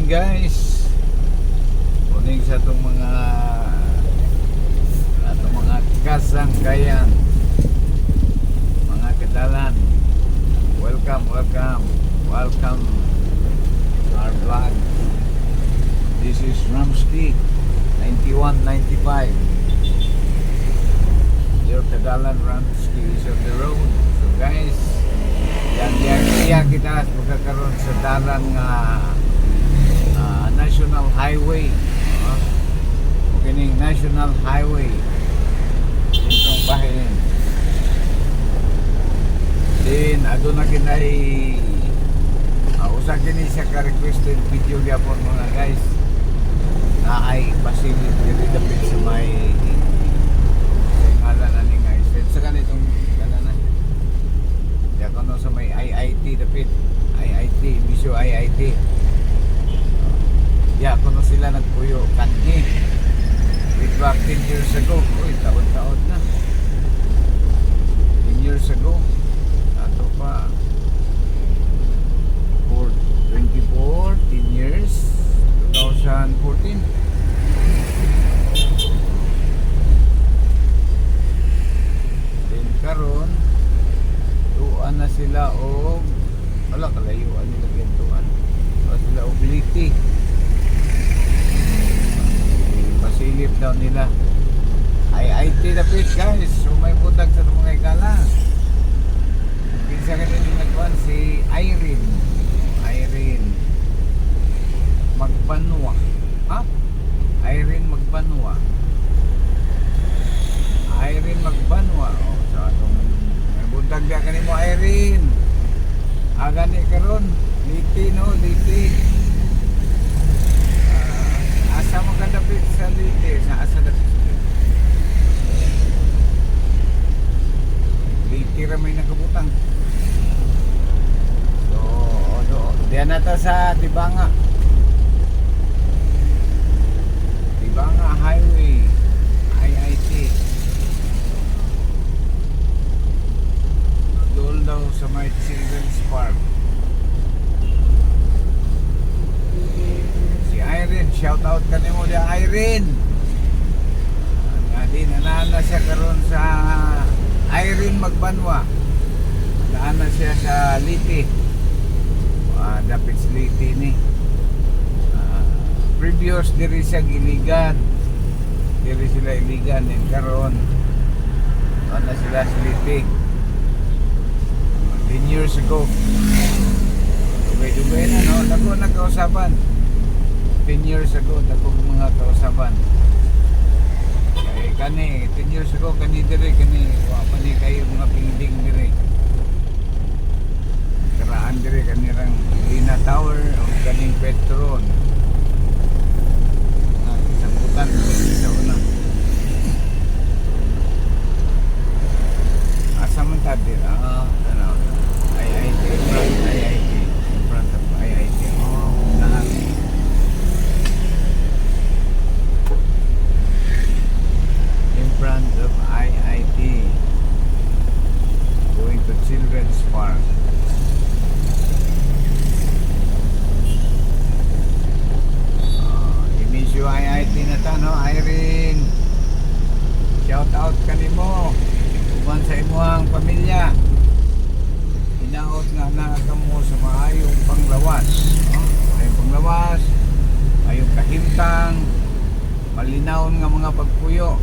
morning guys. Morning sa itong mga kasangkayan, mga kadalan. Welcome to our vlog. This is Ramsky 9195. Your kadalan Ramsky is on the road. So guys, yan kita magkakaroon sa dalang National Highway. Kining National Highway itong bahin. Then adto na kinay usa kini sa ka-requested video gyapon mga guys, na ay pasilip diri dapit sa may ngalan ani nga isip sa kanitong kananan ya kono sa may IIT dapit IIT Misyo IIT ya kono sila nagpuyo kanhi way back 10 years ago. Uy, taon-taon na 10 years ago ato pa 24 10 years 2014. Then karon tuan na sila o wala kalayuan nila gintuan sila og Liti. Pasilip daw nila IIT dapit guys. So may butag sa mga ikala. Pinsa ka din nagkuhan si Irene Magbanwa. Irene Magbanwa. Oh, sa atong may buntag ka kanimo Irene. Gani karon Liti no, Liti. Asa mo kadapit sa Liti, sa asa dapit. Liti ra may nakabutang. So, diyan nata sa Tibanga Highway, IIT. Doon daw sa may Children's Park. Si Irene, shout out ka nimo di Irene. Di na siya karon sa Irene Magbanwa. Daan na siya sa Liti. Dapit sa Liti ni. Previous diri siya giligan. Diri sila iligan din karon. Ano sila sa Liti. 10 years ago. Dugay-dugay na no. Dako nagkausaban. 10 years ago dako mga kausaban. Kay kani 10 years ago kani diri kani wa pa ni kayo mga building diri. Karaan diri kanirang Lina Tower o kaning Petron. Sambutan sa una. Asa man ta diri? IIT in front of IIT. Lahat. In front of IIT, going to Children's Park. Inisyo IIT na ta no, Irene. Shout out kanimo uban sa imuhang pamilya. Inaot nga nakakamo sa maayong panglawas, no? Maayong panglawas, maayong kahimtang, malinawon nga mga pagpuyo.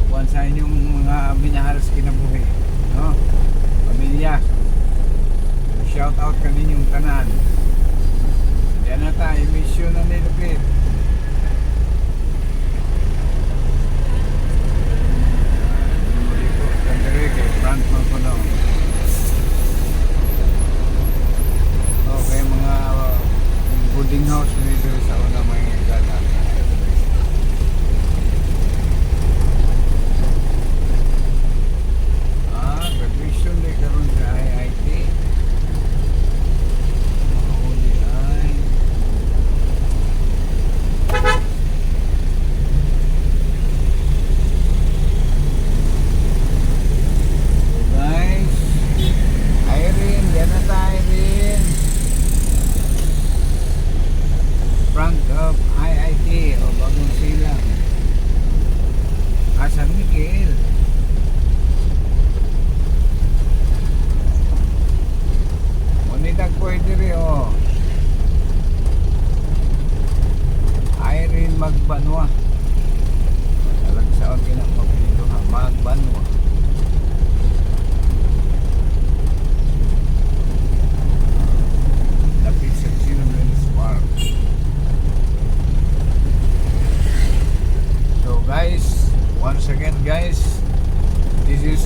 Uban sa inyong mga minahal sa kinabuhi, no? Pamilya. So, shout out kaninyong tanan. Yan na tayo, mission na nilupit. Front mo po no. Okay, mga boarding house dito sa una may gala. Graduation day karon sa IIT. Mahuli ay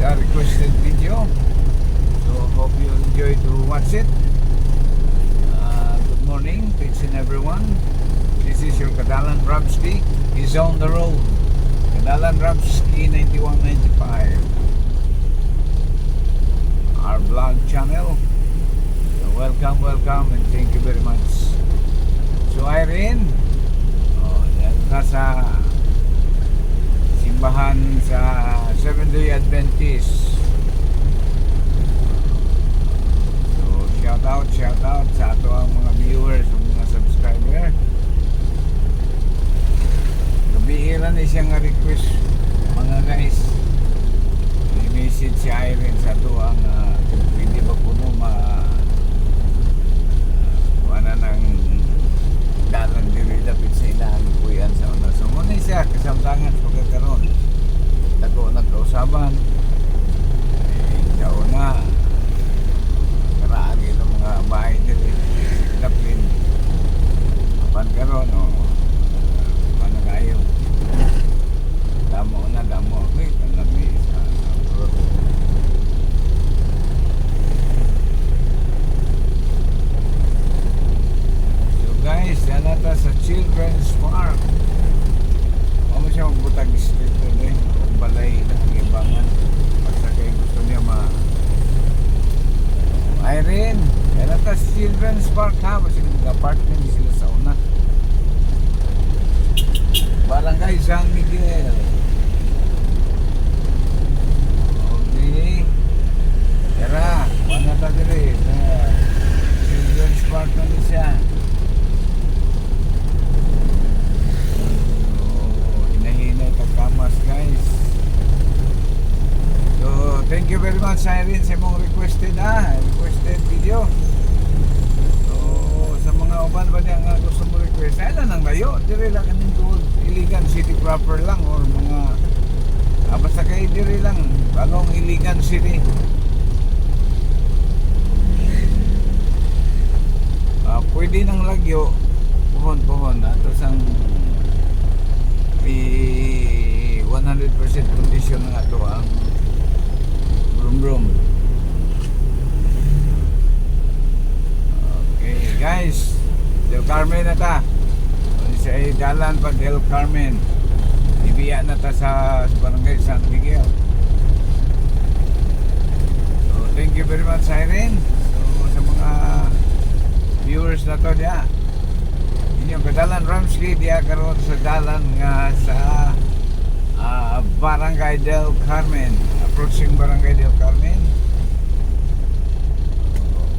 a requested video. So hope you enjoy to watch it. Good morning to each and everyone. This is your Kadalan Rabski. He's on the road. Kadalan Rabski 9195. Our vlog channel. So welcome and thank you very much. So Irene, yan ka sa simbahan sa Seventh-day Adventist. So shout out sa ato ang mga viewers, mga subscriber. Bihira na siya nga request mga guys. May message si Irene sa ato ang kung pwede ba kuno kuha na ng dalan diri dapit sa ilang kuyan sa una. So muna siya kasamtangan sa pagkakaroon. Dako nagkausaban. Sa una karaan ng mga bahay diri dapit. Apan karon panagayo. Damo okay, tanami sa road. So guys, yan nata sa Children's Park. Ano siya magbutag street doon balay ng ibangan. Basta kayo gusto niya Irene, yan nata sa Children's Park ha. Kasi nag-apartment sila sa una. Barangay San Miguel. Okay. Tara, mana ta diri sa Children's Park na siya. So, hinahinay pagkamas guys. So, thank you very much Irene sa mong requested video. So, sa mga uban ba niya nga gusto mo request, ay lang ang layo, diri lang kanin doon, Iligan City proper lang or mga basta kayo diri lang, bagong Iligan City. Pwede ng lagyo, puhon ato sang 100% condition ng ato ang brum. Okay guys, Del Carmen na ta. Sa dalan pa Del Carmen. Ibiya na ta sa Barangay San Miguel. So thank you very much Irene. So sa mga viewers na to diya, inyong Kadalan Ramsky diya karon sa dalan nga sa Barangay Del Carmen, approaching Barangay Del Carmen.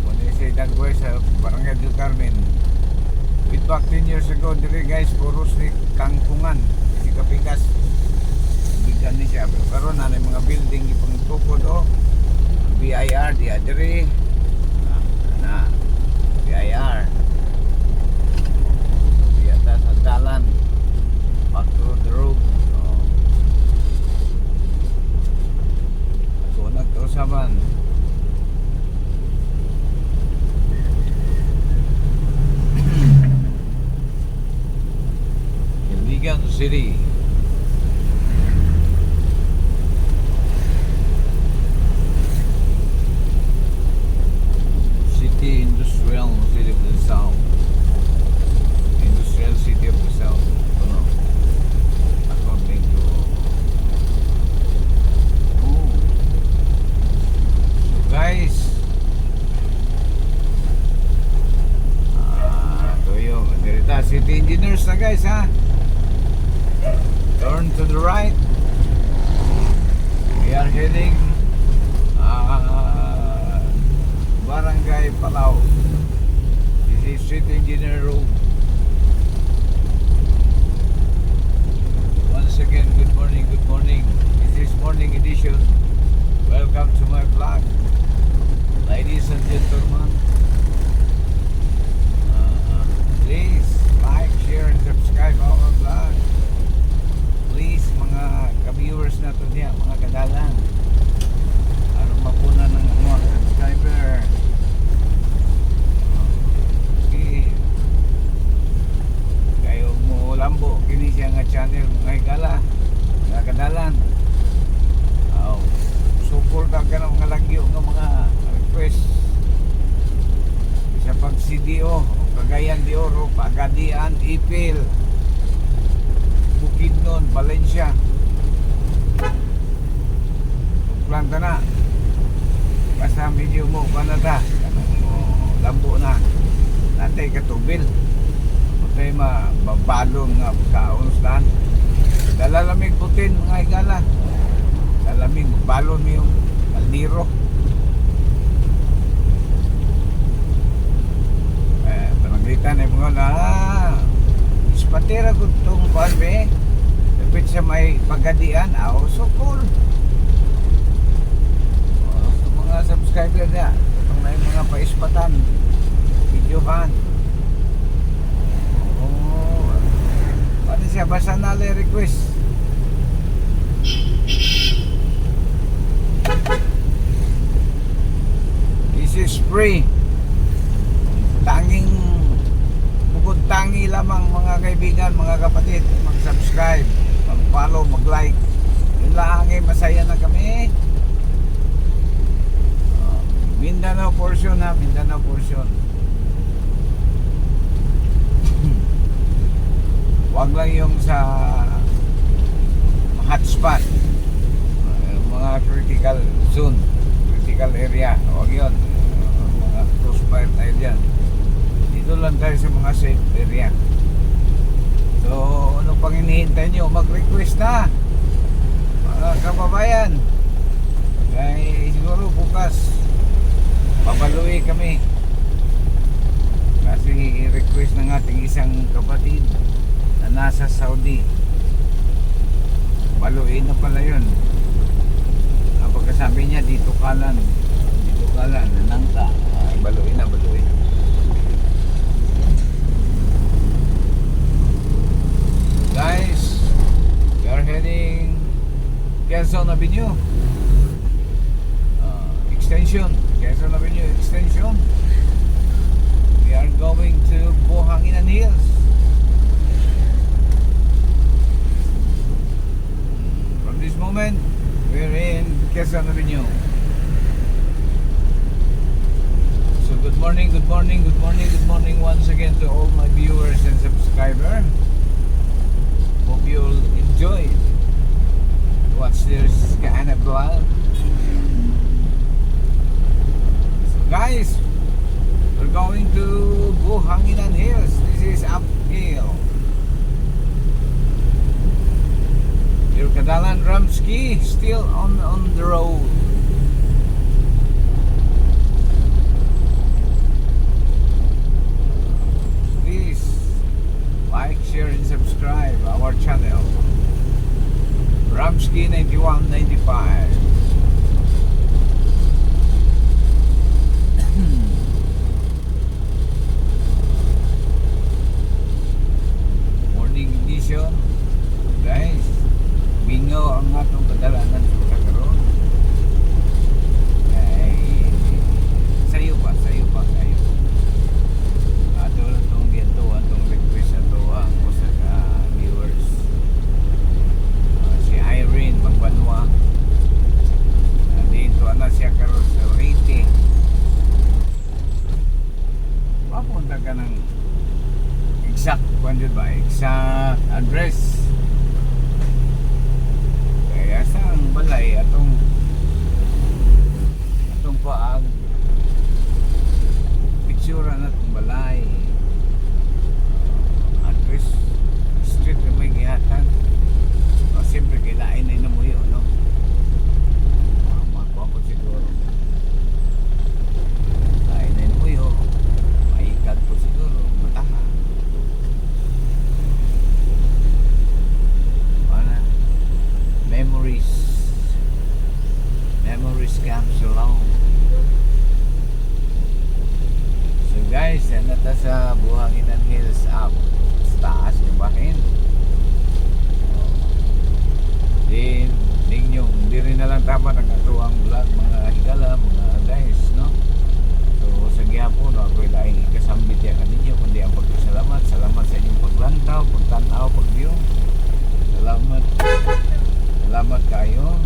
Muna siya dagway sa Barangay Del Carmen. With back 10 years ago, diri guys, puros ni kangkungan, si kapikas. Bigan ni siya. Pero karon na mga building ipang tukod BIR, diya diri. Na, BIR. Diya ta sa dalan. Back to the road. Ako nagtausaban. Iligan City. Industrial City of the South. Industrial City of the South. According to so guys, ito yung dirita city engineers na guys ha. Turn to the right. We are heading Barangay Palau. This is Street Engineer Road. Once again, good morning. This is morning edition. Welcome to my vlog. Ladies and gentlemen, please like, share, and subscribe our vlog. Please, mga ka-viewers na to niya, mga kadalan, ano mapuna ng mga subscriber. Okay. Kayo mo lambo, kini siya nga channel, mga higala, mga kadalan. Cagayan de Oro, Pagadian, Ipil, Bukidnon, Valencia. Planta na. Basta medyo mo pa na ta. Lambo na. Natay katubil. Matay mabalong nga kaunustan. Dalalamig putin mga higala. Dalamig balon mo yung kaldiro. Panaglitan ay mga na ispatira ko itong palbe. Kapit sa may Pagadian. Sukol. Mga subscriber niya. Itong may mga paispatan. Videohan. Ano siya? Basta nalay request. This is free. Tanging bukod tangi lamang mga kaibigan, mga kapatid, mag-subscribe, mag-follow, mag-like. Yun lang ay masaya na kami. Mindanao portion ha, Mindanao portion. Wag lang yung sa hotspot, mga critical zone, critical area. Wag yun, mga crossfire tayo dyan. Dito lang tayo sa mga safe area. So ano pang hinihintay nyo? Mag-request na mga kababayan. Kaya siguro bukas pabaluin kami kasi i-request ng ating isang kapatid na nasa Saudi. Baluin na pala yun. Pagkasabi niya dito kalan nanangka. Baluin na, baluin. Guys, we are heading Quezon Avenue extension. Quezon Avenue extension. We are going to Buhanginan Hills. From this moment, we're in Quezon Avenue. So good morning once again to all my viewers and subscribers. Hope you'll enjoy watch this kind of vlog. So guys, we're going to Buhanginan Hills. This is uphill. Your Kadalan Ramski still on the road. Please like, share and subscribe our channel Ramski 9195. Morning edition, guys. Bingo ang atong kadalanan sa karon. Ay sayo pa kayo. Ato itong dito, atong request ato ang usa ka viewers. Si Irene Magbanwa. Dito na siya karon sa Leyte. Papunta ka ng exact exact address. Sa ang balay atong paag picture na itong balay address street na may gihatan. Siyempre kailain na inamuyo, no? Magpapot siguro kailain na inamuyo, maikad po siguro mataha. Memories comes along. So guys, yan na ta sa Buhanginan Hills up sa taas yung bahin. Di rin na lang tama ng atuang vlog mga higala, mga guys, no? So sa gihapon ako ilaing ikasambit yan kaninyo kundi ang pagkasalamat. Salamat sa inyong paglantaw, pagtanaw, pag-view. Salamat kayo.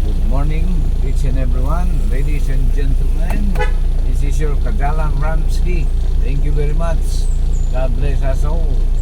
Good morning each and everyone, ladies and gentlemen. This is your Kadalan Ramski Thank you very much. God bless us all.